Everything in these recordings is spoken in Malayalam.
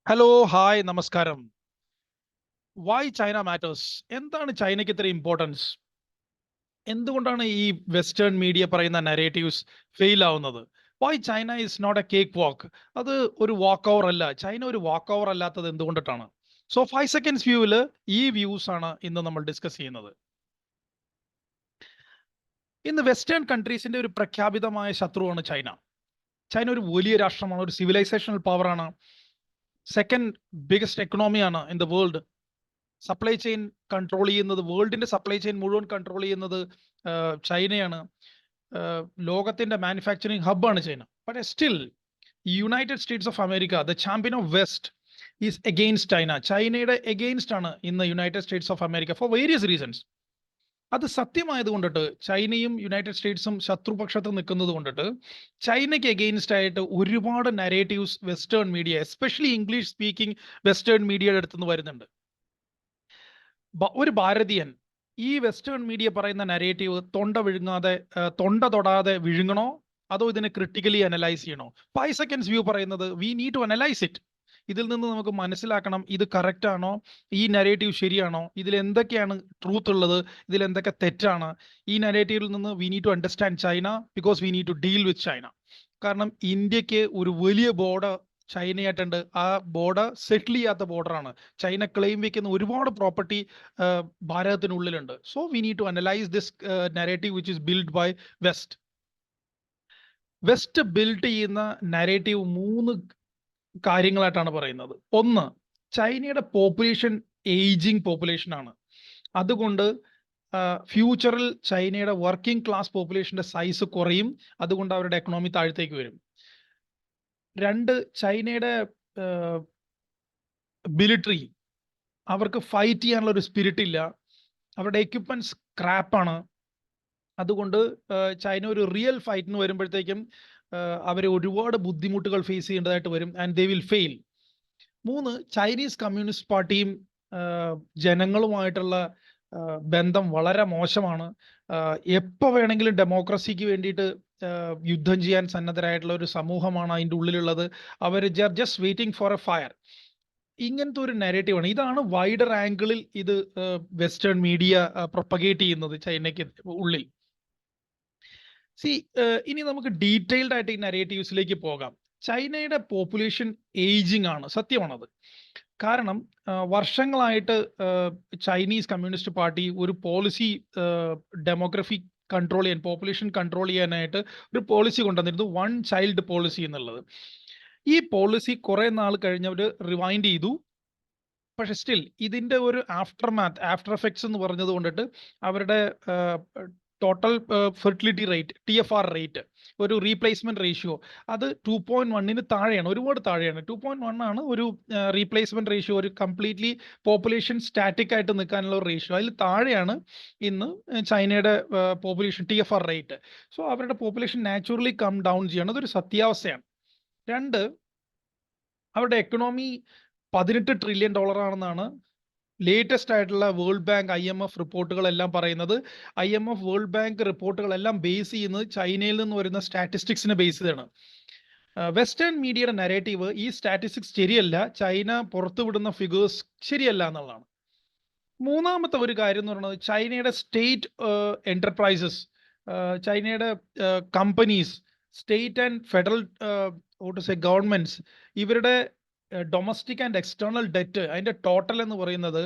ഹലോ, ഹായ്, നമസ്കാരം. Why China matters? എന്താണ് ചൈനയ്ക്ക് ഇത്ര ഇമ്പോർട്ടൻസ്? എന്തുകൊണ്ടാണ് ഈ വെസ്റ്റേൺ മീഡിയ പറയുന്ന നരേറ്റീവ്സ് ഫെയിൽ ആവുന്നത്? Why China is not a cake walk? അത് ഒരു വാക്ക് ഓവർ അല്ല. ചൈന ഒരു വാക്ക് ഓവർ അല്ലാത്തത് എന്തുകൊണ്ടിട്ടാണ്? സോ 5 സെക്കൻഡ്സ് വ്യൂവിൽ ഈ വ്യൂസ് ആണ് ഇന്ന് നമ്മൾ ഡിസ്കസ് ചെയ്യുന്നത്. ഇന്ന് വെസ്റ്റേൺ കൺട്രീസിന്റെ ഒരു പ്രഖ്യാപിതമായ ശത്രുവാണ് ചൈന. ചൈന ഒരു വലിയ രാഷ്ട്രമാണ്, ഒരു സിവിലൈസേഷണൽ പവറാണ്, സെക്കൻഡ് ബിഗസ്റ്റ് എക്കണോമിയാണ് in the world. Supply chain control ചെയ്യുന്നത്, വേൾഡിന്റെ സപ്ലൈ ചെയിൻ മുഴുവൻ കൺട്രോൾ ചെയ്യുന്നത് ചൈനയാണ്. ലോകത്തിന്റെ മാനുഫാക്ചറിങ് ഹബ്ബാണ് China. But still United States of America, the champion of west, is against China. ചൈനയുടെ എഗെയിൻസ്റ്റ് ആണ് ഇന്ന് United States of America for various reasons. അത് സത്യമായത് കൊണ്ടിട്ട്, ചൈനയും യുണൈറ്റഡ് സ്റ്റേറ്റ്സും ശത്രുപക്ഷത്ത് നിൽക്കുന്നത് കൊണ്ടിട്ട്, ചൈനയ്ക്ക് എഗെയിൻസ്റ്റ് ആയിട്ട് ഒരുപാട് narratives western media, especially English speaking western മീഡിയയുടെ അടുത്തുനിന്ന് വരുന്നുണ്ട്. ഒരു ഭാരതീയൻ ഈ വെസ്റ്റേൺ മീഡിയ പറയുന്ന നരേറ്റീവ് തൊണ്ട തൊടാതെ വിഴുങ്ങണോ, അതോ ഇതിനെ ക്രിട്ടിക്കലി അനലൈസ് ചെയ്യണോ? 5 സെക്കൻഡ്സ് വ്യൂ പറയുന്നത് we need to analyse it. ഇതിൽ നിന്ന് നമുക്ക് മനസ്സിലാക്കണം, ഇത് കറക്റ്റ് ആണോ, ഈ നരേറ്റീവ് ശരിയാണോ, ഇതിൽ എന്തൊക്കെയാണ് ട്രൂത്ത് ഉള്ളത്, ഇതിൽ എന്തൊക്കെ തെറ്റാണ്. ഈ നരേറ്റീവിൽ നിന്ന് we need to understand China, because we need to deal with China. കാരണം ഇന്ത്യക്ക് ഒരു വലിയ ബോർഡർ ചൈനയായിട്ടുണ്ട്. ആ ബോർഡർ സെറ്റിൽ ചെയ്യാത്ത ബോർഡറാണ്. ചൈന ക്ലെയിം വെക്കുന്ന ഒരുപാട് പ്രോപ്പർട്ടി ഭാരതത്തിനുള്ളിലുണ്ട്. So we need to analyse this narrative which is build by west. West build ചെയ്യുന്ന നരേറ്റീവ് 3 കാര്യങ്ങളായിട്ടാണ് പറയുന്നത്. ഒന്ന്, ചൈനയുടെ പോപ്പുലേഷൻ ഏജിങ് പോപ്പുലേഷൻ ആണ്. അതുകൊണ്ട് ഫ്യൂച്ചറിൽ ചൈനയുടെ വർക്കിംഗ് ക്ലാസ് പോപ്പുലേഷന്റെ സൈസ് കുറയും. അതുകൊണ്ട് അവരുടെ എക്കണോമി താഴത്തേക്ക് വരും. 2, ചൈനയുടെ മിലിറ്ററി, അവർക്ക് ഫൈറ്റ് ചെയ്യാനുള്ള ഒരു സ്പിരിറ്റ് ഇല്ല. അവരുടെ എക്യുപ്മെന്റ്സ് സ്ക്രാപ്പാണ്. അതുകൊണ്ട് ചൈന ഒരു റിയൽ ഫൈറ്റിന് വരുമ്പോഴത്തേക്കും അവർ ഒരുപാട് ബുദ്ധിമുട്ടുകൾ ഫേസ് ചെയ്യേണ്ടതായിട്ട് വരും, and they will fail. 3, Chinese communist പാർട്ടിയും ജനങ്ങളുമായിട്ടുള്ള ബന്ധം വളരെ മോശമാണ്. എപ്പോൾ വേണമെങ്കിലും ഡെമോക്രസിക്ക് വേണ്ടിയിട്ട് യുദ്ധം ചെയ്യാൻ സന്നദ്ധരായിട്ടുള്ള ഒരു സമൂഹമാണ് അതിൻ്റെ ഉള്ളിലുള്ളത്. അവർ just waiting for a fire. ഇങ്ങനത്തെ ഒരു നെറേറ്റീവാണ്. ഇതാണ് വൈഡർ ആംഗിളിൽ ഇത് വെസ്റ്റേൺ മീഡിയ പ്രൊപ്പഗേറ്റ് ചെയ്യുന്നത് ചൈനയ്ക്ക് ഉള്ളിൽ. ഇനി നമുക്ക് ഡീറ്റെയിൽഡ് ആയിട്ട് ഈ നരേറ്റീവ്സിലേക്ക് പോകാം. ചൈനയുടെ പോപ്പുലേഷൻ ഏജിങ് ആണ്, സത്യമാണത്. കാരണം വർഷങ്ങളായിട്ട് ചൈനീസ് കമ്മ്യൂണിസ്റ്റ് പാർട്ടി ഒരു പോളിസി, ഡെമോഗ്രഫി കൺട്രോൾ ചെയ്യാൻ, പോപ്പുലേഷൻ കൺട്രോൾ ചെയ്യാനായിട്ട് ഒരു പോളിസി കൊണ്ടുവന്നിരുന്നു, 1 ചൈൽഡ് പോളിസി എന്നുള്ളത്. ഈ പോളിസി കുറെ നാൾ കഴിഞ്ഞവർ റിവൈൻഡ് ചെയ്തു. പക്ഷെ സ്റ്റിൽ ഇതിന്റെ ഒരു ആഫ്റ്റർ എഫക്ട്സ് എന്ന് പറഞ്ഞത് കൊണ്ടിട്ട് അവരുടെ total fertility rate, TFR rate, ഒരു റീപ്ലേസ്മെന്റ് റേഷ്യോ, അത് 2.1 താഴെയാണ്, ഒരുപാട് താഴെയാണ്. 2.1 ആണ് ഒരു റീപ്ലേസ്മെന്റ് റേഷ്യോ, ഒരു കംപ്ലീറ്റ്ലി പോപ്പുലേഷൻ സ്റ്റാറ്റിക് ആയിട്ട് നിൽക്കാനുള്ള ഒരു റേഷ്യോ. അതിൽ താഴെയാണ് ഇന്ന് ചൈനയുടെ പോപ്പുലേഷൻ TFR റേറ്റ്. സോ അവരുടെ പോപ്പുലേഷൻ നാച്ചുറലി കം ഡൗൺ ചെയ്യണം, അതൊരു സത്യാവസ്ഥയാണ്. 2, അവരുടെ എക്കണോമി $18 ട്രില്യൺ ആണെന്നാണ് ലേറ്റസ്റ്റ് ആയിട്ടുള്ള വേൾഡ് ബാങ്ക്, IMF റിപ്പോർട്ടുകളെല്ലാം പറയുന്നത്. IMF, വേൾഡ് ബാങ്ക് റിപ്പോർട്ടുകളെല്ലാം ബേസ് ചെയ്യുന്നത് ചൈനയിൽ നിന്ന് വരുന്ന സ്റ്റാറ്റിസ്റ്റിക്സിനെ ബേസ് ചെയ്താണ്. വെസ്റ്റേൺ മീഡിയയുടെ നരേറ്റീവ് ഈ സ്റ്റാറ്റിസ്റ്റിക്സ് ശരിയല്ല, ചൈന പുറത്തുവിടുന്ന ഫിഗേഴ്സ് ശരിയല്ല എന്നുള്ളതാണ്. മൂന്നാമത്തെ ഒരു കാര്യം എന്ന് പറയുന്നത് ചൈനയുടെ സ്റ്റേറ്റ് എന്റർപ്രൈസസ്, ചൈനയുടെ companies, state and federal governments, ഇവരുടെ ഡൊമസ്റ്റിക് ആൻഡ് എക്സ്റ്റേണൽ ഡെറ്റ്, അതിന്റെ ടോട്ടൽ എന്ന് പറയുന്നത്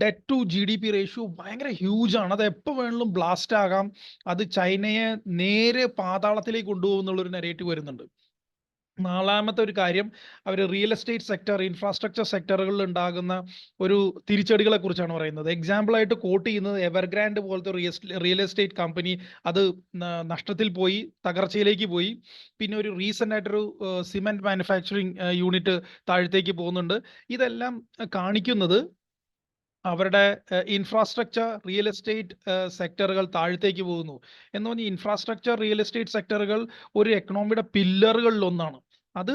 ഡെറ്റ് ടു GDP റേഷ്യോ ഭയങ്കര ഹ്യൂജ് ആണ്. അത് എപ്പോൾ വേണമെങ്കിലും ബ്ലാസ്റ്റ് ആകാം. അത് ചൈനയെ നേരെ പാതാളത്തിലേക്ക് കൊണ്ടുപോകുന്നുള്ളൊരു നെറേറ്റീവ് വരുന്നുണ്ട്. നാലാമത്തെ ഒരു കാര്യം, അവർ റിയൽ എസ്റ്റേറ്റ് സെക്ടർ, ഇൻഫ്രാസ്ട്രക്ചർ സെക്ടറുകളിൽ ഉണ്ടാകുന്ന ഒരു തിരിച്ചടികളെ കുറിച്ചാണ് പറയുന്നത്. എക്സാമ്പിൾ ആയിട്ട് കോട്ട് ചെയ്യുന്നത് എവർഗ്രാൻഡ് പോലത്തെ റിയൽ എസ്റ്റേറ്റ് കമ്പനി, അത് നഷ്ടത്തിൽ പോയി, തകർച്ചയിലേക്ക് പോയി. പിന്നെ ഒരു റീസെന്റ് ആയിട്ടൊരു സിമെന്റ് മാനുഫാക്ചറിങ് യൂണിറ്റ് താഴത്തേക്ക് പോകുന്നുണ്ട്. ഇതെല്ലാം കാണിക്കുന്നത് അവരുടെ ഇൻഫ്രാസ്ട്രക്ചർ, റിയൽ എസ്റ്റേറ്റ് സെക്ടറുകൾ താഴത്തേക്ക് പോകുന്നു എന്ന് പറഞ്ഞാൽ, ഇൻഫ്രാസ്ട്രക്ചർ, റിയൽ എസ്റ്റേറ്റ് സെക്ടറുകൾ ഒരു എക്കണോമിയുടെ പില്ലറുകളിൽ ഒന്നാണ്. അത്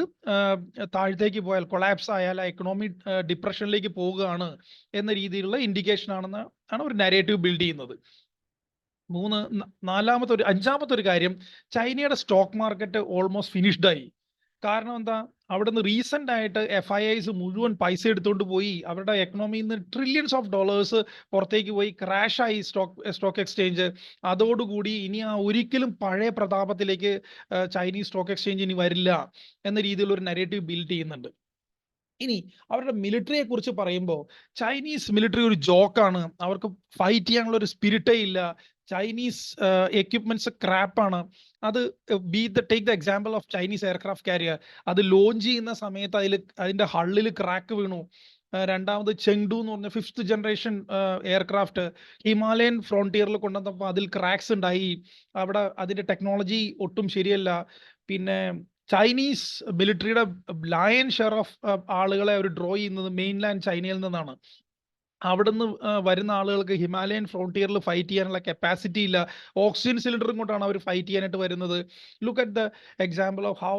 താഴത്തേക്ക് പോയാൽ, കൊളാപ്സ് ആയാൽ ആ എക്കണോമി ഡിപ്രഷനിലേക്ക് പോവുകയാണ് എന്ന രീതിയിലുള്ള ഇൻഡിക്കേഷൻ ആണെന്ന് ആണ് ഒരു നരേറ്റീവ് ബിൽഡ് ചെയ്യുന്നത്. അഞ്ചാമത്തെ ഒരു കാര്യം, ചൈനയുടെ സ്റ്റോക്ക് മാർക്കറ്റ് ഓൾമോസ്റ്റ് ഫിനിഷ്ഡ് ആയി. കാരണം എന്താ? അവിടുന്ന് റീസെന്റ് ആയിട്ട് FIIs മുഴുവൻ പൈസ എടുത്തോണ്ട് പോയി. അവരുടെ എക്കണോമിയിൽ നിന്ന് ട്രില്യൺസ് ഓഫ് ഡോളേഴ്സ് പുറത്തേക്ക് പോയി. ക്രാഷായി സ്റ്റോക്ക് എക്സ്ചേഞ്ച്. അതോടുകൂടി ഇനി ഒരിക്കലും പഴയ പ്രതാപത്തിലേക്ക് ചൈനീസ് സ്റ്റോക്ക് എക്സ്ചേഞ്ച് ഇനി വരില്ല എന്ന രീതിയിലുള്ള ഒരു നരേറ്റീവ് ബിൽഡ് ചെയ്യുന്നുണ്ട്. ഇനി അവരുടെ മിലിറ്ററിയെ കുറിച്ച് പറയുമ്പോൾ ചൈനീസ് മിലിറ്ററി ഒരു ജോക്കാണ്. അവർക്ക് ഫൈറ്റ് ചെയ്യാനുള്ള ഒരു സ്പിരിറ്റേ ഇല്ല. ചൈനീസ് എക്യുപ്മെന്റ്സ് ക്രാപ്പാണ്. അത് take the example of Chinese aircraft carrier. അത് ലോഞ്ച് ചെയ്യുന്ന സമയത്ത് അതിന്റെ ഹള്ളിൽ ക്രാക്ക് വീണു. രണ്ടാമത് ചെങ്ഡു എന്ന് പറഞ്ഞ 5th ജനറേഷൻ എയർക്രാഫ്റ്റ് ഹിമാലയൻ ഫ്രോണ്ടിയറിൽ കൊണ്ടുവന്നപ്പോൾ അതിൽ ക്രാക്സ് ഉണ്ടായി. അവിടെ അതിന്റെ ടെക്നോളജി ഒട്ടും ശരിയല്ല. പിന്നെ ചൈനീസ് മിലിറ്ററിയുടെ ലയൺ ഷെയർ ഓഫ് ആളുകളെ അവർ ഡ്രോ ചെയ്യുന്നത് മെയിൻലാൻഡ് ചൈനയിൽ നിന്നാണ്. അവിടുന്ന് വരുന്ന ആളുകൾക്ക് ഹിമാലയൻ ഫ്രോണ്ടിയറിൽ ഫൈറ്റ് ചെയ്യാനുള്ള കപ്പാസിറ്റി ഇല്ല. ഓക്സിജൻ സിലിണ്ടറും കൊണ്ടാണ് അവർ ഫൈറ്റ് ചെയ്യാനായിട്ട് വരുന്നത്. Look at the example of how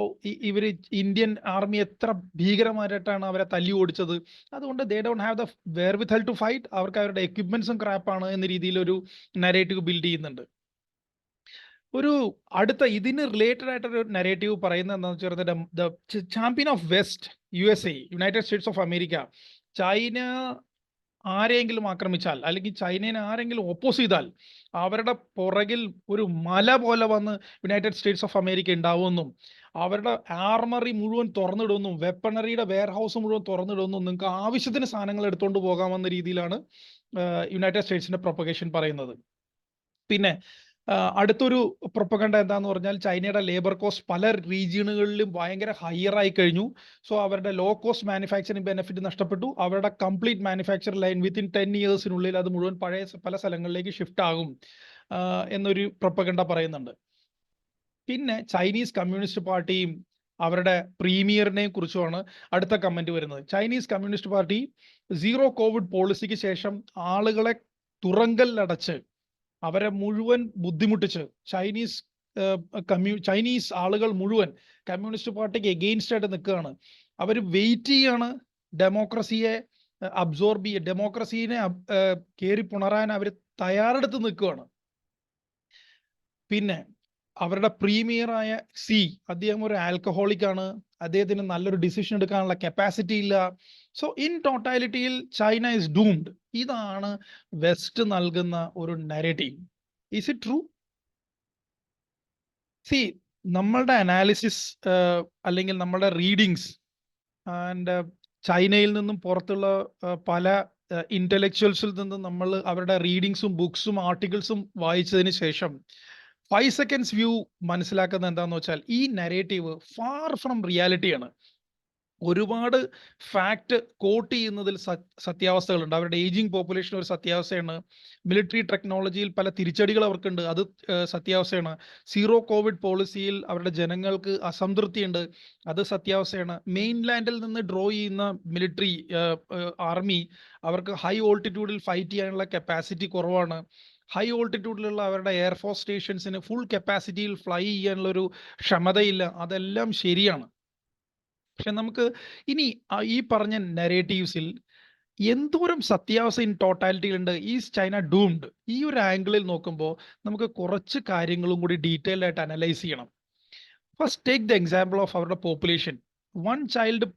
ഇവർ ഇന്ത്യൻ ആർമി എത്ര ഭീകരമായിട്ടാണ് അവരെ തല്ലി ഓടിച്ചത്. അതുകൊണ്ട് they don't have the wherewithal to fight. അവർക്ക് അവരുടെ എക്യുപ്മെന്റ്സും ക്രാപ്പാണ് എന്ന രീതിയിൽ ഒരു നരേറ്റീവ് ബിൽഡ് ചെയ്യുന്നുണ്ട്. ഒരു അടുത്ത ഇതിന് റിലേറ്റഡ് ആയിട്ടൊരു നരേറ്റീവ് പറയുന്നത് എന്താണെന്ന് വെച്ചാൽ the champion of west USA, United States of America, China ആരെങ്കിലും ആക്രമിച്ചാൽ അല്ലെങ്കിൽ ചൈനയെ ആരെങ്കിലും ഓപ്പോസ് ചെയ്താൽ അവരുടെ പുറകിൽ ഒരു മല പോലെ വന്ന് യുണൈറ്റഡ് സ്റ്റേറ്റ്സ് ഓഫ് അമേരിക്ക ഉണ്ടാവുമെന്നും അവരുടെ ആർമറി മുഴുവൻ തുറന്നിടുമെന്നും വെപ്പണറിയുടെ വെയർഹൗസ് മുഴുവൻ തുറന്നിടുമെന്നും നിങ്ങൾക്ക് ആവശ്യത്തിന് സാധനങ്ങൾ എടുത്തുകൊണ്ട് പോകാമെന്ന രീതിയിലാണ് യുണൈറ്റഡ് സ്റ്റേറ്റ്സിന്റെ പ്രൊപ്പഗേഷൻ പറയുന്നത്. പിന്നെ അടുത്തൊരു പ്രൊപ്പഗണ്ട എന്താന്ന് പറഞ്ഞാൽ ചൈനയുടെ ലേബർ കോസ്റ്റ് പല റീജിയണുകളിലും ഭയങ്കര ഹയർ ആയി കഴിഞ്ഞു. സോ അവരുടെ ലോ കോസ്റ്റ് മാനുഫാക്ചറിങ് ബെനിഫിറ്റ് നഷ്ടപ്പെട്ടു. അവരുടെ കംപ്ലീറ്റ് മാനുഫാക്ചർ ലൈൻ വിത്തിൻ 10 ഇയേഴ്സിനുള്ളിൽ അത് മുഴുവൻ പഴയ പല സ്ഥലങ്ങളിലേക്ക് ഷിഫ്റ്റ് ആകും എന്നൊരു പ്രൊപ്പഗണ്ട പറയുന്നുണ്ട്. പിന്നെ ചൈനീസ് കമ്മ്യൂണിസ്റ്റ് പാർട്ടിയും അവരുടെ പ്രീമിയറിനെയും കുറിച്ചുമാണ് അടുത്ത കമന്റ് വരുന്നത്. Chinese communist party zero covid പോളിസിക്ക് ശേഷം ആളുകളെ തുറങ്കലിലടച്ച് അവരെ മുഴുവൻ ബുദ്ധിമുട്ടിച്ച് ചൈനീസ് ആളുകൾ മുഴുവൻ കമ്മ്യൂണിസ്റ്റ് പാർട്ടിക്ക് എഗെയിൻസ്റ്റ് ആയിട്ട് നിൽക്കുകയാണ്. അവർ വെയിറ്റ് ചെയ്യാണ് ഡെമോക്രസിയെ അബ്സോർബ് ചെയ്യുക, ഡെമോക്രസീനെ കയറി പുണരാൻ അവർ തയ്യാറെടുത്ത് നിൽക്കുകയാണ്. പിന്നെ അവരുടെ പ്രീമിയറായ അദ്ദേഹം ഒരു ആൽക്കഹോളിക് ആണ്. അദ്ദേഹത്തിന് നല്ലൊരു ഡിസിഷൻ എടുക്കാനുള്ള കപ്പാസിറ്റി ഇല്ല. സോ ഇൻ ടോട്ടാലിറ്റിയിൽ ചൈന ഇസ് ഡൂംഡ്. ഇതാണ് വെസ്റ്റ് നൽകുന്ന ഒരു നരേറ്റീവ്. Is it true? നമ്മളുടെ അനാലിസിസ് അല്ലെങ്കിൽ നമ്മളുടെ റീഡിങ്സ് ആൻഡ് ചൈനയിൽ നിന്നും പുറത്തുള്ള പല ഇന്റലക്ച്വൽസിൽ നിന്നും നമ്മൾ അവരുടെ റീഡിങ്സും ബുക്സും ആർട്ടിക്കിൾസും വായിച്ചതിന് ശേഷം 5 സെക്കൻഡ്സ് വ്യൂ മനസ്സിലാക്കുന്നത് എന്താണെന്ന് വെച്ചാൽ ഈ നരേറ്റീവ് ഫാർ ഫ്രം റിയാലിറ്റിയാണ്. ഒരുപാട് ഫാക്ട് കോട്ട് ചെയ്യുന്നതിൽ സത്യാവസ്ഥകളുണ്ട്. അവരുടെ ഏജിങ് പോപ്പുലേഷൻ ഒരു സത്യാവസ്ഥയാണ്. മിലിറ്ററി ടെക്നോളജിയിൽ പല തിരിച്ചടികൾ അവർക്കുണ്ട്, അത് സത്യാവസ്ഥയാണ്. സീറോ കോവിഡ് പോളിസിയിൽ അവരുടെ ജനങ്ങൾക്ക് അസംതൃപ്തിയുണ്ട്, അത് സത്യാവസ്ഥയാണ്. മെയിൻലാൻഡിൽ നിന്ന് ഡ്രോ ചെയ്യുന്ന മിലിറ്ററി ആർമി അവർക്ക് ഹൈ ഓൾട്ടിറ്റ്യൂഡിൽ ഫൈറ്റ് ചെയ്യാനുള്ള കപ്പാസിറ്റി കുറവാണ്. ഹൈ ഓൾട്ടിറ്റ്യൂഡിലുള്ള അവരുടെ എയർഫോഴ്സ് സ്റ്റേഷൻസിന് ഫുൾ കപ്പാസിറ്റിയിൽ ഫ്ലൈ ചെയ്യാനുള്ള ഒരു ക്ഷമതയില്ല. അതെല്ലാം ശരിയാണ്. പക്ഷെ നമുക്ക് ഇനി ഈ പറഞ്ഞ നരേറ്റീവ്സിൽ എന്തോരം സത്യാവസ്ഥ ഇൻ ടോട്ടാലിറ്റിയിലുണ്ട്? Is China doomed? ഈ ഒരു ആംഗിളിൽ നോക്കുമ്പോൾ നമുക്ക് കുറച്ച് കാര്യങ്ങളും കൂടി ഡീറ്റെയിൽഡ് ആയിട്ട് അനലൈസ് ചെയ്യണം. First take the example of അവരുടെ പോപ്പുലേഷൻ. 1 ചൈൽഡ്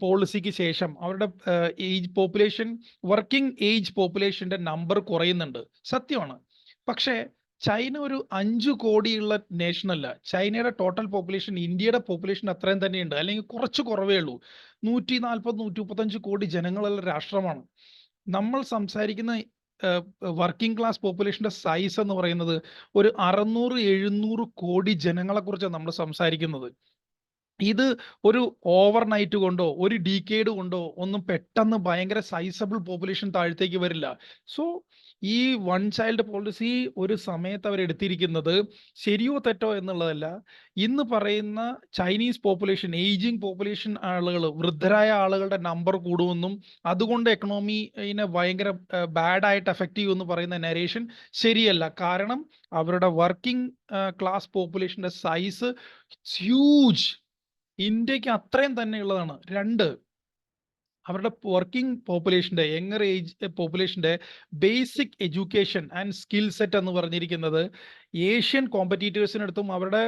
പോളിസിക്ക് ശേഷം അവരുടെ വർക്കിംഗ് ഏജ് പോപ്പുലേഷന്റെ നമ്പർ കുറയുന്നുണ്ട്, സത്യമാണ്. പക്ഷേ ചൈന ഒരു 5 കോടിയുള്ള നേഷൻ അല്ല. ചൈനയുടെ ടോട്ടൽ പോപ്പുലേഷൻ ഇന്ത്യയുടെ പോപ്പുലേഷൻ അത്രയും തന്നെയുണ്ട്, അല്ലെങ്കിൽ കുറച്ച് കുറവേ ഉള്ളൂ. 140-135 കോടി ജനങ്ങളുള്ള രാഷ്ട്രമാണ്. നമ്മൾ സംസാരിക്കുന്ന വർക്കിംഗ് ക്ലാസ് പോപ്പുലേഷന്റെ സൈസ് എന്ന് പറയുന്നത് ഒരു 600-700 കോടി ജനങ്ങളെ കുറിച്ചാണ് നമ്മൾ സംസാരിക്കുന്നത്. ഇത് ഒരു ഓവർനൈറ്റ് കൊണ്ടോ ഒരു ഡീക്കേഡ് കൊണ്ടോ ഒന്നും പെട്ടെന്ന് ഭയങ്കര സൈസബിൾ പോപ്പുലേഷൻ താഴത്തേക്ക് വരില്ല. സോ ഈ 1 ചൈൽഡ് പോളിസി ഒരു സമയത്ത് അവർ എടുത്തിരിക്കുന്നത് ശരിയോ തെറ്റോ എന്നുള്ളതല്ല. ഇന്ന് പറയുന്ന ചൈനീസ് പോപ്പുലേഷൻ, ഏജിങ് പോപ്പുലേഷൻ ആളുകൾ, വൃദ്ധരായ ആളുകളുടെ നമ്പർ കൂടുമെന്നും അതുകൊണ്ട് എക്കണോമിനെ ഭയങ്കര ബാഡായിട്ട് എഫക്റ്റ് ചെയ്യുമെന്ന് പറയുന്ന നരേഷൻ ശരിയല്ല. കാരണം അവരുടെ വർക്കിംഗ് ക്ലാസ് പോപ്പുലേഷന്റെ സൈസ് ഹ്യൂജ്, ഇന്ത്യക്ക് അത്രയും തന്നെ ഉള്ളതാണ്. 2, അവരുടെ വർക്കിംഗ് പോപ്പുലേഷന്റെ യങ്ങർ ഏജ് പോപ്പുലേഷന്റെ basic education and skill set എന്ന് പറഞ്ഞിരിക്കുന്നത് ഏഷ്യൻ കോമ്പറ്റീറ്റേഴ്സിനടുത്തും അവരുടെ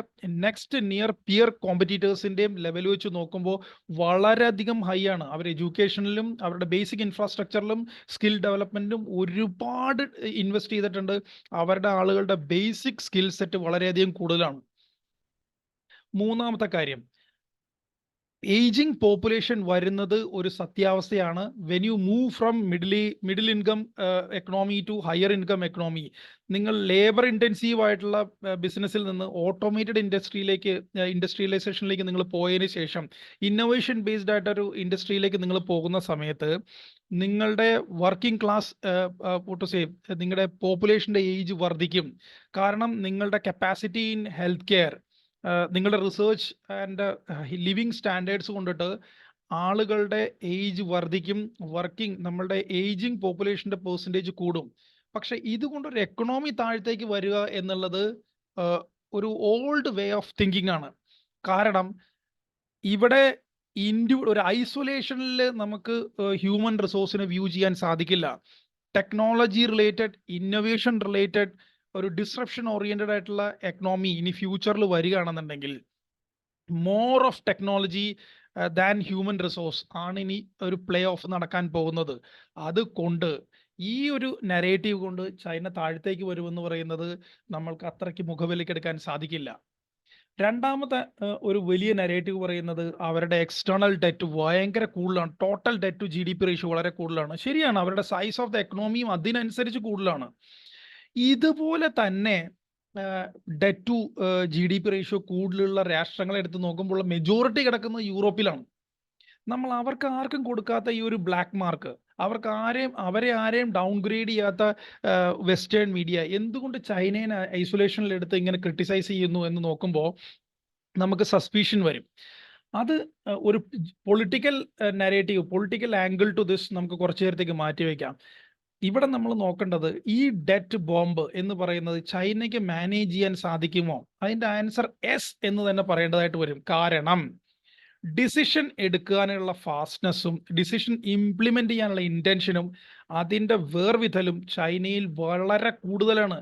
നെക്സ്റ്റ് നിയർ പിയർ കോമ്പറ്റീറ്റേഴ്സിന്റെയും ലെവൽ വെച്ച് നോക്കുമ്പോൾ വളരെയധികം ഹൈ ആണ്. അവർ എഡ്യൂക്കേഷനിലും അവരുടെ ബേസിക് ഇൻഫ്രാസ്ട്രക്ചറിലും സ്കിൽ ഡെവലപ്മെന്റിലും ഒരുപാട് ഇൻവെസ്റ്റ് ചെയ്തിട്ടുണ്ട്. അവരുടെ ആളുകളുടെ ബേസിക് സ്കിൽ സെറ്റ് വളരെയധികം കൂടുതലാണ്. മൂന്നാമത്തെ കാര്യം, ഏജിങ് പോപ്പുലേഷൻ വരുന്നത് ഒരു സത്യാവസ്ഥയാണ്. When you move from middle income economy to higher income economy, നിങ്ങൾ ലേബർ ഇൻറ്റൻസീവ് ആയിട്ടുള്ള ബിസിനസ്സിൽ നിന്ന് ഓട്ടോമേറ്റഡ് ഇൻഡസ്ട്രിയലൈസേഷനിലേക്ക് നിങ്ങൾ പോയതിന് ശേഷം ഇന്നോവേഷൻ ബേസ്ഡ് ആയിട്ടൊരു ഇൻഡസ്ട്രിയിലേക്ക് നിങ്ങൾ പോകുന്ന സമയത്ത് നിങ്ങളുടെ വർക്കിംഗ് ക്ലാസ് നിങ്ങളുടെ പോപ്പുലേഷൻ്റെ ഏജ് വർദ്ധിക്കും. കാരണം നിങ്ങളുടെ കപ്പാസിറ്റി ഇൻ ഹെൽത്ത് കെയർ, നിങ്ങളുടെ റിസർച്ച് ആൻഡ് ലിവിങ് സ്റ്റാൻഡേർഡ്സ് കൊണ്ടിട്ട് ആളുകളുടെ ഏജ് വർദ്ധിക്കും. നമ്മളുടെ ഏജിങ് പോപ്പുലേഷൻ്റെ പെർസെൻറ്റേജ് കൂടും. പക്ഷെ ഇതുകൊണ്ടൊരു എക്കണോമി താഴത്തേക്ക് വരിക എന്നുള്ളത് ഒരു ഓൾഡ് വേ ഓഫ് തിങ്കിങ് ആണ്. കാരണം ഇവിടെ ഒരു ഐസൊലേഷനിൽ നമുക്ക് ഹ്യൂമൻ റിസോഴ്സിനെ വ്യൂ ചെയ്യാൻ സാധിക്കില്ല. ടെക്നോളജി റിലേറ്റഡ്, ഇന്നൊവേഷൻ റിലേറ്റഡ് ഒരു ഡിസ്റപ്ഷൻ ഓറിയന്റഡ് ആയിട്ടുള്ള എക്കണോമി ഇനി ഫ്യൂച്ചറിൽ വരികയാണെന്നുണ്ടെങ്കിൽ more of technology than human resource ആണ് ഇനി ഒരു പ്ലേ ഓഫ് നടക്കാൻ പോകുന്നത്. അതുകൊണ്ട് ഈ ഒരു നരേറ്റീവ് കൊണ്ട് ചൈന താഴത്തേക്ക് വരുമെന്ന് പറയുന്നത് നമ്മൾക്ക് അത്രയ്ക്ക് മുഖവിലക്കെടുക്കാൻ സാധിക്കില്ല. രണ്ടാമത്തെ ഒരു വലിയ നരേറ്റീവ് പറയുന്നത് അവരുടെ എക്സ്റ്റേണൽ ഡെറ്റ് ഭയങ്കര കൂടുതലാണ്. Total debt to GDP ratio വളരെ കൂടുതലാണ്. ശരിയാണ്, അവരുടെ സൈസ് ഓഫ് ദ എക്കണോമിയും അതിനനുസരിച്ച് കൂടുതലാണ്. ഇതുപോലെ തന്നെ ഡെറ്റ് ടു GDP റേഷ്യോ കൂടുതലുള്ള രാഷ്ട്രങ്ങളെ എടുത്ത് നോക്കുമ്പോൾ മെജോറിറ്റി കിടക്കുന്നത് യൂറോപ്പിലാണ്. നമ്മൾ അവർക്ക് ആർക്കും കൊടുക്കാത്ത ഈ ഒരു ബ്ലാക്ക് മാർക്ക്, അവരെ ആരെയും ഡൗൺഗ്രേഡ് ചെയ്യാത്ത വെസ്റ്റേൺ മീഡിയ എന്തുകൊണ്ട് ചൈനയെ ഐസൊലേഷനിൽ എടുത്ത് ഇങ്ങനെ ക്രിട്ടിസൈസ് ചെയ്യുന്നു എന്ന് നോക്കുമ്പോൾ നമുക്ക് സസ്പീഷൻ വരും. അത് ഒരു political narrative, political angle to this നമുക്ക് കുറച്ചു നേരത്തേക്ക് മാറ്റിവെക്കാം. ഇവിടെ നമ്മൾ നോക്കേണ്ടത് ഈ ഡെറ്റ് ബോംബ് എന്ന് പറയുന്നത് ചൈനയ്ക്ക് മാനേജ് ചെയ്യാൻ സാധിക്കുമോ? അതിൻ്റെ ആൻസർ എസ് എന്ന് തന്നെ പറയേണ്ടതായിട്ട് വരും. കാരണം ഡിസിഷൻ എടുക്കാനുള്ള ഫാസ്റ്റ്നെസ്സും ഡിസിഷൻ ഇംപ്ലിമെന്റ് ചെയ്യാനുള്ള ഇന്റൻഷനും അതിൻ്റെ വേർവിധലും ചൈനയിൽ വളരെ കൂടുതലാണ്.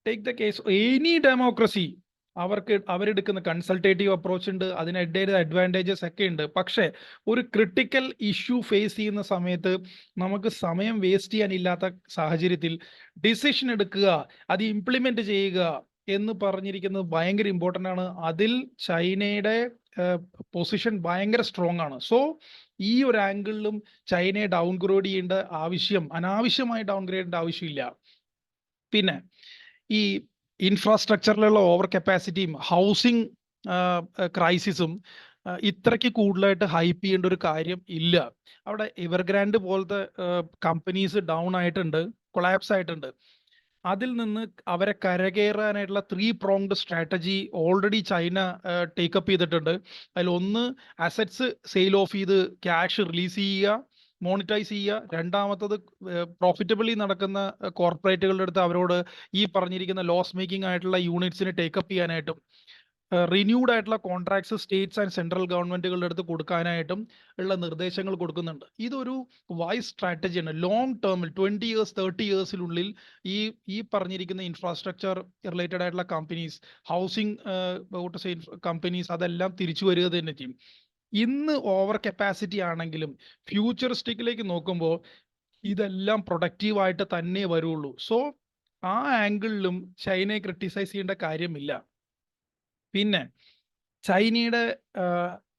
Take the case any democracy, അവരെടുക്കുന്ന കൺസൾട്ടേറ്റീവ് അപ്രോച്ച് ഉണ്ട്, അതിനിടയിൽ അഡ്വാൻറ്റേജസ് ഒക്കെ ഉണ്ട്. പക്ഷേ ഒരു ക്രിട്ടിക്കൽ ഇഷ്യൂ ഫേസ് ചെയ്യുന്ന സമയത്ത് നമുക്ക് സമയം വേസ്റ്റ് ചെയ്യാനില്ലാത്ത സാഹചര്യത്തിൽ ഡിസിഷൻ എടുക്കുക, അത് ഇംപ്ലിമെന്റ് ചെയ്യുക എന്ന് പറഞ്ഞിരിക്കുന്നത് ഭയങ്കര ഇമ്പോർട്ടൻ്റ് ആണ്. അതിൽ ചൈനയുടെ പൊസിഷൻ ഭയങ്കര സ്ട്രോങ് ആണ്. സോ ഈ ഒരു ആംഗിളിലും ചൈനയെ ഡൗൺഗ്രേഡ് ചെയ്യേണ്ട അനാവശ്യമായി ഡൗൺഗ്രേഡ് ചെയ്യേണ്ട ആവശ്യമില്ല. പിന്നെ ഈ ഇൻഫ്രാസ്ട്രക്ചറിലുള്ള ഓവർ കപ്പാസിറ്റിയും ഹൗസിംഗ് ക്രൈസിസും ഇത്രയ്ക്ക് കൂടുതലായിട്ട് ഹൈപ്പ് ചെയ്യേണ്ട ഒരു കാര്യം ഇല്ല. അവിടെ എവർഗ്രാൻഡ് പോലത്തെ കമ്പനീസ് ഡൗൺ ആയിട്ടുണ്ട്, കൊളാപ്സ് ആയിട്ടുണ്ട്. അതിൽ നിന്ന് അവരെ കരകയറാനായിട്ടുള്ള 3-pronged strategy already China take up ചെയ്തിട്ടുണ്ട്. അതിലൊന്ന് അസറ്റ്സ് സെയിൽ ഓഫ് ചെയ്ത് ക്യാഷ് റിലീസ് ചെയ്യുക, മോണിറ്റൈസ് ചെയ്യുക. രണ്ടാമത്തത് പ്രോഫിറ്റബിളി നടക്കുന്ന കോർപ്പറേറ്റുകളുടെ അടുത്ത് അവരോട് ഈ പറഞ്ഞിരിക്കുന്ന ലോസ് മേക്കിംഗ് ആയിട്ടുള്ള യൂണിറ്റ്സിന് ടേക്കപ്പ് ചെയ്യാനായിട്ടും റിന്യൂഡ് ആയിട്ടുള്ള കോൺട്രാക്ട്സ് സ്റ്റേറ്റ്സ് ആൻഡ് സെൻട്രൽ ഗവൺമെന്റുകളുടെ അടുത്ത് കൊടുക്കാനായിട്ടും ഉള്ള നിർദ്ദേശങ്ങൾ കൊടുക്കുന്നുണ്ട്. ഇതൊരു വൈസ് സ്ട്രാറ്റജിയാണ്. ലോങ് ടേമിൽ 20 years 30 yearsനുള്ളിൽ ഈ പറഞ്ഞിരിക്കുന്ന ഇൻഫ്രാസ്ട്രക്ചർ റിലേറ്റഡ് ആയിട്ടുള്ള കമ്പനീസ്, ഹൗസിംഗ് കമ്പനീസ് അതെല്ലാം തിരിച്ചു വരിക തന്നെ ചെയ്യും. ഇന്ന് ഓവർ കപ്പാസിറ്റി ആണെങ്കിലും ഫ്യൂച്ചറിസ്റ്റിക്കിലേക്ക് നോക്കുമ്പോൾ ഇതെല്ലാം പ്രൊഡക്റ്റീവായിട്ട് തന്നെ വരുള്ളൂ. സോ ആ ആംഗിളിലും ചൈനയെ ക്രിട്ടിസൈസ് ചെയ്യേണ്ട കാര്യമില്ല. പിന്നെ ചൈനയുടെ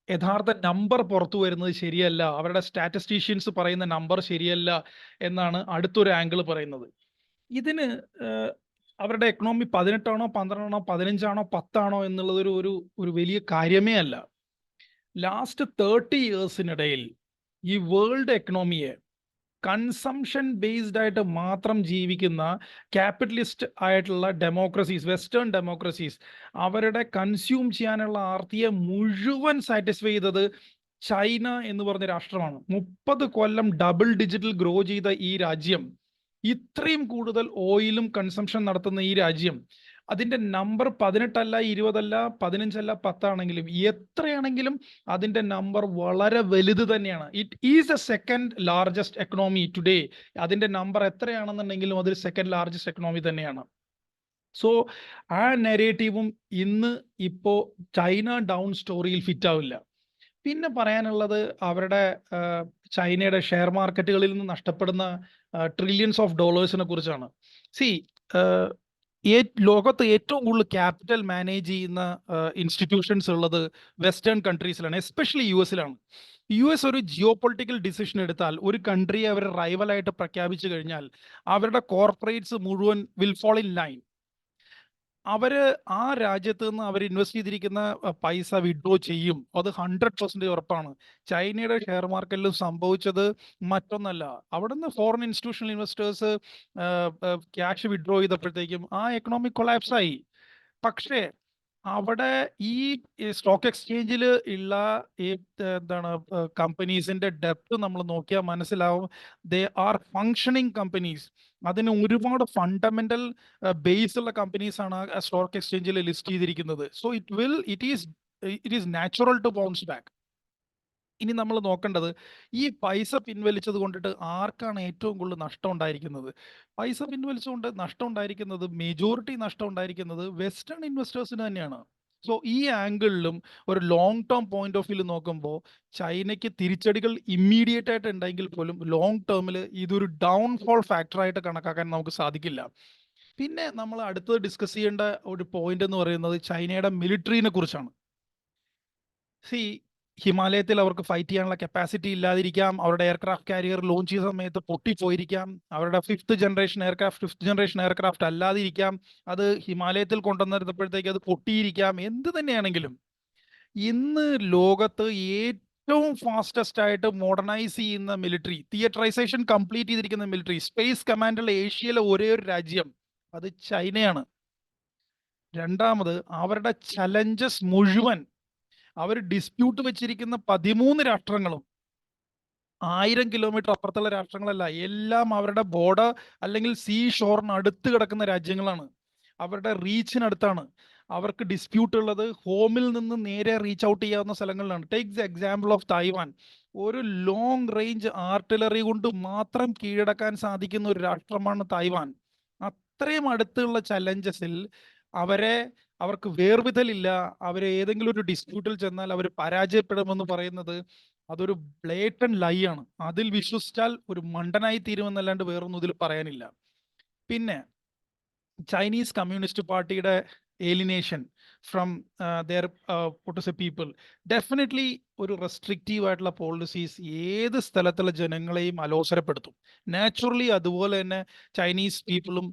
യഥാർത്ഥ നമ്പർ പുറത്തു വരുന്നത് ശരിയല്ല, അവരുടെ സ്റ്റാറ്റിസ്റ്റീഷ്യൻസ് പറയുന്ന നമ്പർ ശരിയല്ല എന്നാണ് അടുത്തൊരു ആംഗിൾ പറയുന്നത്. ഇതിന് അവരുടെ എക്കണോമി 18 ആണോ 12 ആണോ 15 ആണോ 10 ആണോ എന്നുള്ളത് ഒരു വലിയ കാര്യമേ അല്ല. ലാസ്റ്റ് 30 yearsനിടയിൽ ഈ വേൾഡ് എക്കണോമിയെ കൺസംഷൻ ബേസ്ഡ് ആയിട്ട് മാത്രം ജീവിക്കുന്ന ക്യാപിറ്റലിസ്റ്റ് ആയിട്ടുള്ള ഡെമോക്രസീസ്, വെസ്റ്റേൺ ഡെമോക്രസീസ്, അവരുടെ കൺസ്യൂം ചെയ്യാനുള്ള ആർത്തിയെ മുഴുവൻ സാറ്റിസ്ഫൈ ചെയ്തത് ചൈന എന്ന് പറഞ്ഞ രാഷ്ട്രമാണ്. 30 കൊല്ലം ഡബിൾ ഡിജിറ്റൽ ഗ്രോ ചെയ്ത ഈ രാജ്യം, ഇത്രയും കൂടുതൽ ഓയിലും കൺസംഷൻ നടത്തുന്ന ഈ രാജ്യം അതിന്റെ നമ്പർ 18 അല്ല, 20 അല്ല, 15 അല്ല, 10 ആണെങ്കിലും എത്രയാണെങ്കിലും അതിന്റെ നമ്പർ വളരെ വലുത് തന്നെയാണ്. It is the second largest economy today. അതിന്റെ നമ്പർ എത്രയാണെന്നുണ്ടെങ്കിലും അതൊരു സെക്കൻഡ് ലാർജസ്റ്റ് എക്കണോമി തന്നെയാണ്. സോ ആ നെറേറ്റീവും ഇന്ന് ഇപ്പോ ചൈന ഡൗൺ സ്റ്റോറിയിൽ ഫിറ്റ് ആവില്ല. പിന്നെ പറയാനുള്ളത് അവരുടെ ചൈനയുടെ ഷെയർ മാർക്കറ്റുകളിൽ നിന്ന് നഷ്ടപ്പെടുന്ന ട്രില്യൺസ് ഓഫ് ഡോളേഴ്സിനെ കുറിച്ചാണ്. സി ലോകത്ത് ഏറ്റവും കൂടുതൽ ക്യാപിറ്റൽ മാനേജ് ചെയ്യുന്ന ഇൻസ്റ്റിറ്റ്യൂഷൻസ് ഉള്ളത് വെസ്റ്റേൺ കൺട്രീസിലാണ്, എസ്പെഷ്യലി യു എസിലാണ്. യു എസ് ഒരു ജിയോ പൊളിറ്റിക്കൽ ഡിസിഷൻ എടുത്താൽ ഒരു കൺട്രിയെ അവർ റൈവലായിട്ട് പ്രഖ്യാപിച്ചു കഴിഞ്ഞാൽ അവരുടെ കോർപ്പറേറ്റ്സ് മുഴുവൻ വിൽ ഫോൾ ഇൻ ലൈൻ. അവര് ആ രാജ്യത്ത് നിന്ന് അവർ ഇൻവെസ്റ്റ് ചെയ്തിരിക്കുന്ന പൈസ വിഡ്രോ ചെയ്യും. അത് 100% ഉറപ്പാണ്. ചൈനയുടെ ഷെയർ മാർക്കറ്റിലും സംഭവിച്ചത് മറ്റൊന്നല്ല. അവിടുന്ന് foreign institutional investors cash withdraw ചെയ്തപ്പോഴത്തേക്കും ആ എക്കണോമിക് കൊളാപ്സ് ആയി. പക്ഷേ അവിടെ ഈ സ്റ്റോക്ക് എക്സ്ചേഞ്ചിൽ ഉള്ള ഈ എന്താണ് കമ്പനീസിന്റെ ഡെപ്ത് നമ്മൾ നോക്കിയാൽ മനസ്സിലാവും. They are functioning companies. അതിന് ഒരുപാട് ഫണ്ടമെന്റൽ ബേസ് ഉള്ള കമ്പനീസ് ആണ് ആ സ്റ്റോക്ക് എക്സ്ചേഞ്ചിൽ ലിസ്റ്റ് ചെയ്തിരിക്കുന്നത്. So it is natural to bounce back. ഇനി നമ്മൾ നോക്കേണ്ടത് ഈ പൈസ പിൻവലിച്ചത് കൊണ്ടിട്ട് ആർക്കാണ് ഏറ്റവും കൂടുതൽ നഷ്ടം ഉണ്ടായിരിക്കുന്നത്? പൈസ പിൻവലിച്ചുകൊണ്ട് നഷ്ടം ഉണ്ടായിരിക്കുന്നത്, മെജോറിറ്റി നഷ്ടം ഉണ്ടായിരിക്കുന്നത് വെസ്റ്റേൺ ഇൻവെസ്റ്റേഴ്സിന് തന്നെയാണ്. സോ ഈ ആംഗിളിലും ഒരു long term point of view നോക്കുമ്പോൾ ചൈനയ്ക്ക് തിരിച്ചടികൾ ഇമ്മീഡിയറ്റ് ആയിട്ട് ഉണ്ടെങ്കിൽ പോലും ലോങ് ടേമിൽ ഇതൊരു ഡൗൺഫോൾ ഫാക്ടറായിട്ട് കണക്കാക്കാൻ നമുക്ക് സാധിക്കില്ല. പിന്നെ നമ്മൾ അടുത്തത് ഡിസ്കസ് ചെയ്യേണ്ട ഒരു പോയിന്റ് എന്ന് പറയുന്നത് ചൈനയുടെ മിലിറ്ററിനെ കുറിച്ചാണ്. സി ഹിമാലയത്തിൽ അവർക്ക് ഫൈറ്റ് ചെയ്യാനുള്ള കപ്പാസിറ്റി ഇല്ലാതിരിക്കാം, അവരുടെ എയർക്രാഫ്റ്റ് കാരിയർ ലോഞ്ച് ചെയ്ത സമയത്ത് പൊട്ടിപ്പോയിരിക്കാം, അവരുടെ ഫിഫ്ത്ത് ജനറേഷൻ എയർക്രാഫ്റ്റ് അല്ലാതിരിക്കാം, അത് ഹിമാലയത്തിൽ കൊണ്ടുവന്നിരുന്നപ്പോഴത്തേക്ക് അത് പൊട്ടിയിരിക്കാം. എന്ത് തന്നെയാണെങ്കിലും ഇന്ന് ലോകത്ത് ഏറ്റവും ഫാസ്റ്റസ്റ്റ് ആയിട്ട് മോഡേണൈസ് ചെയ്യുന്ന മിലിറ്ററി, തിയേറ്ററൈസേഷൻ കംപ്ലീറ്റ് ചെയ്തിരിക്കുന്ന മിലിറ്ററി, സ്പേസ് കമാൻഡുള്ള ഏഷ്യയിലെ ഒരേ ഒരു രാജ്യം അത് ചൈനയാണ്. രണ്ടാമത് അവരുടെ ചലഞ്ചസ് മുഴുവൻ അവർ ഡിസ്പ്യൂട്ട് വെച്ചിരിക്കുന്ന 13 രാഷ്ട്രങ്ങളും 1000 കിലോമീറ്റർ അപ്പുറത്തുള്ള രാഷ്ട്രങ്ങളല്ല, എല്ലാം അവരുടെ ബോർഡർ അല്ലെങ്കിൽ സീ ഷോറിന് അടുത്ത് കിടക്കുന്ന രാജ്യങ്ങളാണ്. അവരുടെ റീച്ചിനടുത്താണ്. അവർക്ക് ഡിസ്പ്യൂട്ട് ഉള്ളത് ഹോമിൽ നിന്ന് നേരെ റീച്ച് ഔട്ട് ചെയ്യാവുന്ന സ്ഥലങ്ങളിലാണ്. Take the example of Taiwan. ഒരു ലോങ് റേഞ്ച് ആർട്ടിലറി കൊണ്ട് മാത്രം കീഴടക്കാൻ സാധിക്കുന്ന ഒരു രാഷ്ട്രമാണ് തായ്വാൻ. അത്രയും അടുത്തുള്ള ചലഞ്ചസിൽ അവർക്ക് വേർവിതലില്ല. അവരെ ഏതെങ്കിലും ഒരു ഡിസ്പ്യൂട്ടിൽ ചെന്നാൽ അവർ പരാജയപ്പെടുമെന്ന് പറയുന്നത് അതൊരു ബ്ലേറ്റൻ ലൈ ആണ്. അതിൽ വിശ്വസിച്ചാൽ ഒരു മണ്ടനായി തീരുമെന്നല്ലാണ്ട് വേറൊന്നും ഇതിൽ പറയാനില്ല. പിന്നെ ചൈനീസ് കമ്മ്യൂണിസ്റ്റ് പാർട്ടിയുടെ alienation from their people definitely ഒരു റെസ്ട്രിക്റ്റീവ് ആയിട്ടുള്ള പോളിസീസ് ഏത് സ്ഥലത്തുള്ള ജനങ്ങളെയും അലോസരപ്പെടുത്തും. നാച്ചുറലി അതുപോലെ തന്നെ ചൈനീസ് പീപ്പിളും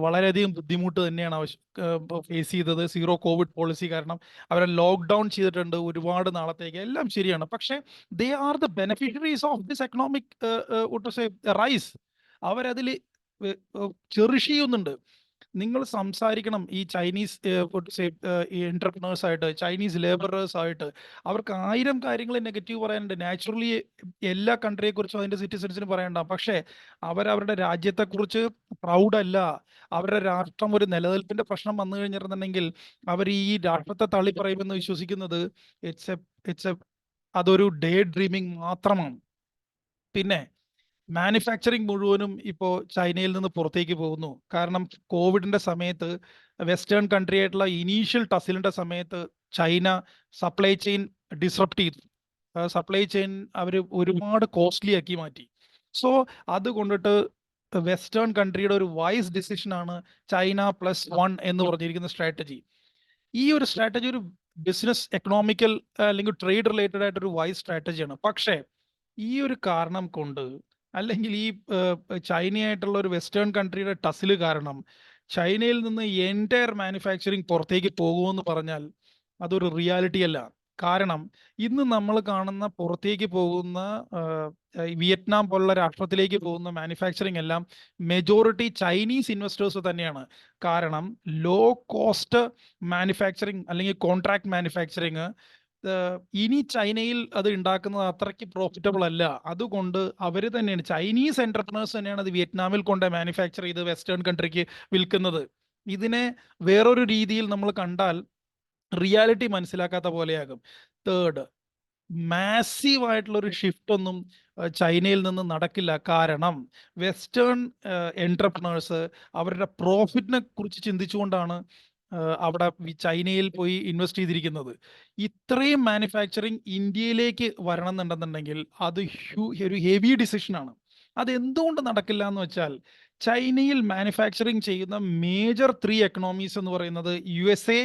വളരെയധികം ബുദ്ധിമുട്ട് തന്നെയാണ് ഫേസ് ചെയ്തത്. സീറോ കോവിഡ് പോളിസി കാരണം അവരെ ലോക്ക്ഡൗൺ ചെയ്തിട്ടുണ്ട് ഒരുപാട് നാളത്തേക്ക്. എല്ലാം ശരിയാണ്, പക്ഷേ they are the beneficiaries of this economic rise. അവരതിൽ ചെറിഷ് ചെയ്യുന്നുണ്ട്. നിങ്ങൾ സംസാരിക്കണം ഈ ചൈനീസ് എന്റർപ്രണേഴ്സ് ആയിട്ട്, ചൈനീസ് ലേബറേഴ്സ് ആയിട്ട്. അവർക്ക് 1000 കാര്യങ്ങൾ നെഗറ്റീവ് പറയാനുണ്ട്. നാച്ചുറലി എല്ലാ കൺട്രിയെ കുറിച്ചും അതിന്റെ സിറ്റിസൺസിന് പറയണ്ട, പക്ഷേ അവരവരുടെ രാജ്യത്തെക്കുറിച്ച് പ്രൗഡ് അല്ല. അവരുടെ രാഷ്ട്രം ഒരു നിലനിൽപ്പിന്റെ പ്രശ്നം വന്നു കഴിഞ്ഞിട്ടുണ്ടെങ്കിൽ അവർ ഈ രാഷ്ട്രത്തെ തള്ളി പറയുമെന്ന് വിശ്വസിക്കുന്നത് അതൊരു ഡേ ഡ്രീമിംഗ് മാത്രമാണ്. പിന്നെ മാനുഫാക്ചറിങ് മുഴുവനും ഇപ്പോൾ ചൈനയിൽ നിന്ന് പുറത്തേക്ക് പോകുന്നു. കാരണം കോവിഡിന്റെ സമയത്ത് വെസ്റ്റേൺ കൺട്രി ആയിട്ടുള്ള ഇനീഷ്യൽ ടസിലിന്റെ സമയത്ത് ചൈന സപ്ലൈ ചെയിൻ ഡിസ്റപ്റ്റ് ചെയ്തു. സപ്ലൈ ചെയിൻ അവർ ഒരുപാട് കോസ്റ്റ്ലി ആക്കി മാറ്റി. സോ അതുകൊണ്ടിട്ട് വെസ്റ്റേൺ കൺട്രിയുടെ ഒരു വൈസ് ഡിസിഷനാണ് ചൈന +1 എന്ന് പറഞ്ഞിരിക്കുന്ന സ്ട്രാറ്റജി. ഈ ഒരു സ്ട്രാറ്റജി ഒരു ബിസിനസ് എക്കണോമിക്കൽ അല്ലെങ്കിൽ ട്രേഡ് റിലേറ്റഡ് ആയിട്ടൊരു വൈസ് സ്ട്രാറ്റജിയാണ്. പക്ഷേ ഈ ഒരു കാരണം കൊണ്ട് അല്ലെങ്കിൽ ഈ ചൈനയായിട്ടുള്ള ഒരു വെസ്റ്റേൺ കൺട്രിയുടെ ടസിൽ കാരണം ചൈനയിൽ നിന്ന് എൻറ്റയർ മാനുഫാക്ചറിങ് പുറത്തേക്ക് പോകുമെന്ന് പറഞ്ഞാൽ അതൊരു റിയാലിറ്റി അല്ല. കാരണം ഇന്ന് നമ്മൾ കാണുന്ന പുറത്തേക്ക് പോകുന്ന വിയറ്റ്നാം പോലുള്ള രാഷ്ട്രത്തിലേക്ക് പോകുന്ന മാനുഫാക്ചറിങ് എല്ലാം മെജോറിറ്റി ചൈനീസ് ഇൻവെസ്റ്റേഴ്സ് തന്നെയാണ്. കാരണം ലോ കോസ്റ്റ് മാനുഫാക്ചറിങ് അല്ലെങ്കിൽ കോൺട്രാക്ട് മാനുഫാക്ചറിങ് ഇനി ചൈനയിൽ അത് ഉണ്ടാക്കുന്നത് അത്രയ്ക്ക് പ്രോഫിറ്റബിൾ അല്ല. അതുകൊണ്ട് അവർ തന്നെയാണ്, ചൈനീസ് എന്റർപ്രണേഴ്സ് തന്നെയാണ് അത് വിയറ്റ്നാമിൽ കൊണ്ട് മാനുഫാക്ചർ ചെയ്ത് വെസ്റ്റേൺ കൺട്രിക്ക് വിൽക്കുന്നത്. ഇതിനെ വേറൊരു രീതിയിൽ നമ്മൾ കണ്ടാൽ റിയാലിറ്റി മനസ്സിലാക്കാത്ത പോലെയാകും. തേർഡ്, മാസീവ് ആയിട്ടുള്ള ഒരു ഷിഫ്റ്റ് ഒന്നും ചൈനയിൽ നിന്ന് നടക്കില്ല. കാരണം വെസ്റ്റേൺ എന്റർപ്രണേഴ്സ് അവരുടെ പ്രോഫിറ്റിനെ കുറിച്ച് ചിന്തിച്ചുകൊണ്ടാണ് അവിടെ ചൈനയിൽ പോയി ഇൻവെസ്റ്റ് ചെയ്തിരിക്കുന്നത്. ഇത്രയും മാനുഫാക്ചറിങ് ഇന്ത്യയിലേക്ക് വരണം എന്നുണ്ടെന്നുണ്ടെങ്കിൽ അത് ഒരു ഹെവി ഡിസിഷനാണ്. അത് എന്തുകൊണ്ട് നടക്കില്ല എന്ന് വെച്ചാൽ, ചൈനയിൽ മാനുഫാക്ചറിങ് ചെയ്യുന്ന മേജർ 3 എക്കണോമീസ് എന്ന് പറയുന്നത് USA,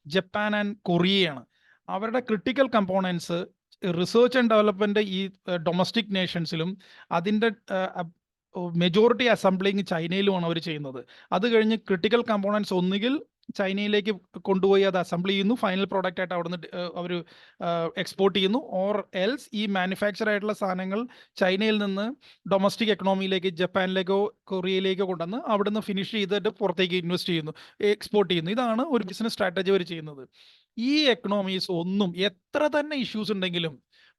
ജപ്പാൻ ആൻഡ് കൊറിയയാണ്. അവരുടെ critical components research and development ഈ ഡൊമസ്റ്റിക് നേഷൻസിലും അതിൻ്റെ മെജോറിറ്റി അസംബ്ലിങ് ചൈനയിലുമാണ് അവർ ചെയ്യുന്നത്. അത് കഴിഞ്ഞ് ക്രിട്ടിക്കൽ കമ്പോണൻസ് ഒന്നുകിൽ ചൈനയിലേക്ക് കൊണ്ടുപോയി അത് അസംബിൾ ചെയ്യുന്നു, ഫൈനൽ പ്രോഡക്റ്റ് ആയിട്ട് അവിടുന്ന് അവർ എക്സ്പോർട്ട് ചെയ്യുന്നു, ഓർ എൽസ് ഈ മാനുഫാക്ചർ ആയിട്ടുള്ള സാധനങ്ങൾ ചൈനയിൽ നിന്ന് ഡൊമസ്റ്റിക് എക്കണോമിയിലേക്ക്, ജപ്പാനിലേക്കോ കൊറിയയിലേക്കോ കൊണ്ടുവന്ന് അവിടുന്ന് ഫിനിഷ് ചെയ്തിട്ട് പുറത്തേക്ക് ഇൻവെസ്റ്റ് ചെയ്യുന്നു, എക്സ്പോർട്ട് ചെയ്യുന്നു. ഇതാണ് ഒരു ബിസിനസ് സ്ട്രാറ്റജി അവർ ചെയ്യുന്നത്. ഈ എക്കണോമീസ് ഒന്നും എത്ര തന്നെ ഇഷ്യൂസ് ഉണ്ടെങ്കിലും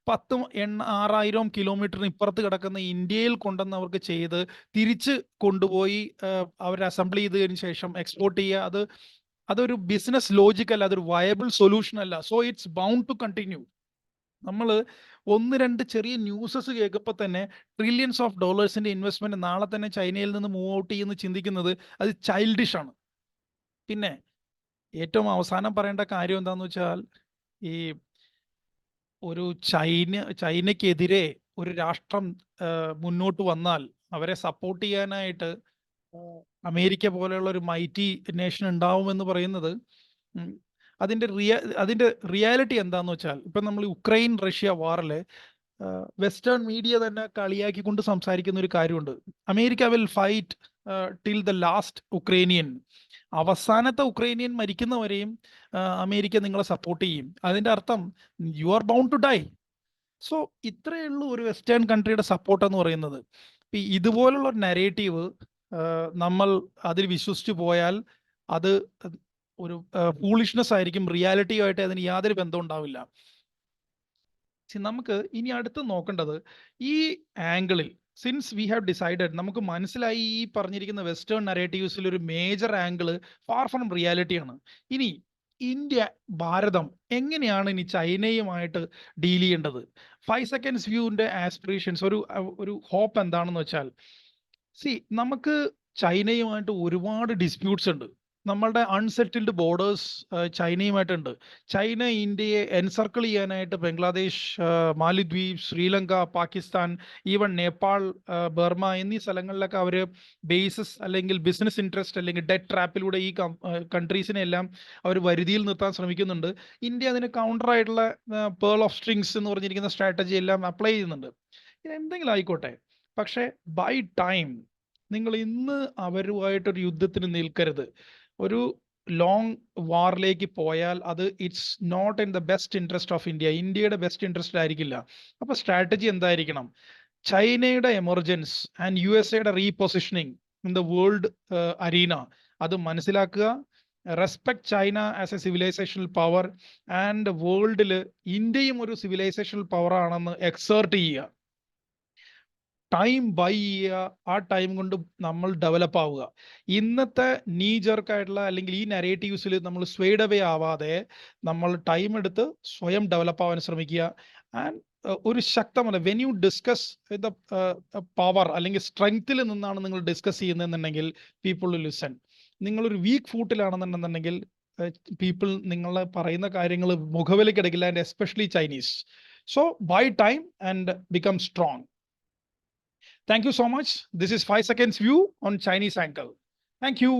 6,000 കിലോമീറ്ററിന് ഇപ്പുറത്ത് കിടക്കുന്ന ഇന്ത്യയിൽ കൊണ്ടുവന്ന് അവർക്ക് ചെയ്ത് തിരിച്ച് കൊണ്ടുപോയി അവർ അസംബിൾ ചെയ്തതിന് ശേഷം എക്സ്പോർട്ട് ചെയ്യുക, അതൊരു ബിസിനസ് ലോജിക് അല്ല, അതൊരു വയബിൾ സൊല്യൂഷൻ അല്ല. So it's bound to continue. നമ്മൾ 1-2 ചെറിയ ന്യൂസസ് കേൾക്കുമ്പോൾ തന്നെ ട്രില്യൺസ് ഓഫ് ഡോളേഴ്സിന്റെ ഇൻവെസ്റ്റ്മെന്റ് നാളെ തന്നെ ചൈനയിൽ നിന്ന് മൂവ് ഔട്ട് ചെയ്യുന്ന ചിന്തിക്കുന്നത് അത് ചൈൽഡിഷ് ആണ്. പിന്നെ ഏറ്റവും അവസാനം പറയേണ്ട കാര്യം എന്താന്ന് വെച്ചാൽ, ഈ ഒരു ചൈനയ്ക്കെതിരെ ഒരു രാഷ്ട്രം മുന്നോട്ട് വന്നാൽ അവരെ സപ്പോർട്ട് ചെയ്യാനായിട്ട് അമേരിക്ക പോലെയുള്ള ഒരു മൈറ്റി നേഷൻ ഉണ്ടാവുമെന്ന് പറയുന്നത്, അതിന്റെ റിയാലിറ്റി എന്താന്ന് വെച്ചാൽ, ഇപ്പൊ നമ്മൾ ഉക്രൈൻ റഷ്യ വാറില് വെസ്റ്റേൺ മീഡിയ തന്നെ കളിയാക്കിക്കൊണ്ട് സംസാരിക്കുന്ന ഒരു കാര്യമുണ്ട്. America will fight till the last Ukrainian. അവസാനത്തെ ഉക്രൈനിയൻ മരിക്കുന്നവരെയും അമേരിക്ക നിങ്ങളെ സപ്പോർട്ട് ചെയ്യും. അതിന്റെ അർത്ഥം you are bound to die. So ഇത്രയേ ഉള്ളൂ ഒരു വെസ്റ്റേൺ കൺട്രിയുടെ സപ്പോർട്ട് എന്ന് പറയുന്നത്. ഇതുപോലുള്ള ഒരു നരേറ്റീവ് നമ്മൾ അതിൽ വിശ്വസിച്ചു പോയാൽ അത് ഒരു ഫൂളിഷ്നെസ് ആയിരിക്കും. റിയാലിറ്റിയുമായിട്ട് അതിന് യാതൊരു ബന്ധവും ഉണ്ടാവില്ല. നമുക്ക് ഇനി അടുത്ത് നോക്കേണ്ടത് ഈ ആംഗിളിൽ, സിൻസ് വി ഹാവ് ഡിസൈഡഡ്, നമുക്ക് മനസ്സിലായി ഈ പറഞ്ഞിരിക്കുന്ന വെസ്റ്റേൺ നരേറ്റീവ്സിൽ ഒരു മേജർ ആംഗിള് ഫാർ ഫ്രം റിയാലിറ്റിയാണ്. ഇനി ഇന്ത്യ, ഭാരതം എങ്ങനെയാണ് ഇനി ചൈനയുമായിട്ട് ഡീൽ ചെയ്യേണ്ടത്? 5 സെക്കൻഡ്സ് വ്യൂവിന്റെ ആസ്പിറേഷൻസ്, ഒരു ഹോപ്പ് എന്താണെന്ന് വെച്ചാൽ, നമുക്ക് ചൈനയുമായിട്ട് ഒരുപാട് ഡിസ്പ്യൂട്ട്സ് ഉണ്ട്. നമ്മളുടെ അൺസെറ്റിൽഡ് ബോർഡേഴ്സ് ചൈനയുമായിട്ടുണ്ട്. ചൈന ഇന്ത്യയെ എൻസർക്കിൾ ചെയ്യാനായിട്ട് ബംഗ്ലാദേശ്, മാലിദ്വീപ്, ശ്രീലങ്ക, പാകിസ്ഥാൻ, ഈവൻ നേപ്പാൾ, ബർമ എന്നീ സ്ഥലങ്ങളിലൊക്കെ അവർ ബേസസ് അല്ലെങ്കിൽ ബിസിനസ് ഇൻട്രസ്റ്റ് അല്ലെങ്കിൽ ഡെറ്റ് ട്രാപ്പിലൂടെ ഈ കൺട്രീസിനെ എല്ലാം അവർ വരുതിയിൽ നിർത്താൻ ശ്രമിക്കുന്നുണ്ട്. ഇന്ത്യ അതിന് കൗണ്ടറായിട്ടുള്ള പേൾ ഓഫ് സ്ട്രിങ്സ് എന്ന് പറഞ്ഞിരിക്കുന്ന സ്ട്രാറ്റജി എല്ലാം അപ്ലൈ ചെയ്യുന്നുണ്ട്. എന്തെങ്കിലും ആയിക്കോട്ടെ, പക്ഷേ ബൈ ടൈം നിങ്ങൾ ഇന്ന് അവരുമായിട്ടൊരു യുദ്ധത്തിന് നിൽക്കരുത്. ഒരു ലോങ് വാറിലേക്ക് പോയാൽ അത് it's not in the best interest of India. ഇന്ത്യയുടെ ബെസ്റ്റ് ഇൻട്രസ്റ്റ് ആയിരിക്കില്ല. അപ്പൊ സ്ട്രാറ്റജി എന്തായിരിക്കണം? ചൈനയുടെ emergence and USA repositioning in the world arena, അത് മനസ്സിലാക്കുക. Respect China as a civilisational power, and വേൾഡിൽ ഇന്ത്യയും ഒരു സിവിലൈസേഷണൽ പവർ ആണെന്ന് എക്സേർട്ട് ചെയ്യുക. ടൈം ബൈ ചെയ്യുക. ആ ടൈം കൊണ്ട് നമ്മൾ ഡെവലപ്പ് ആവുക. ഇന്നത്തെ നീ ജർക്കായിട്ടുള്ള അല്ലെങ്കിൽ ഈ നരേറ്റീവ്സിൽ നമ്മൾ സ്വൈഡ് അവേ ആവാതെ നമ്മൾ ടൈം എടുത്ത് സ്വയം ഡെവലപ്പ് ആവാൻ ശ്രമിക്കുക. ആൻഡ് ഒരു ശക്തമല്ല, when you discuss the power അല്ലെങ്കിൽ സ്ട്രെങ്ത്തിൽ നിന്നാണ് നിങ്ങൾ ഡിസ്കസ് ചെയ്യുന്നതെന്നുണ്ടെങ്കിൽ പീപ്പിൾ വിൽ ലിസൺ. നിങ്ങളൊരു വീക്ക് ഫൂട്ടിലാണെന്നുണ്ടെന്നുണ്ടെങ്കിൽ പീപ്പിൾ നിങ്ങൾ പറയുന്ന കാര്യങ്ങൾ മുഖവിലേക്ക് എടുക്കില്ല, and especially Chinese. So by time and become strong. Thank you so much. This is 5 seconds view on Chinese angle. Thank you.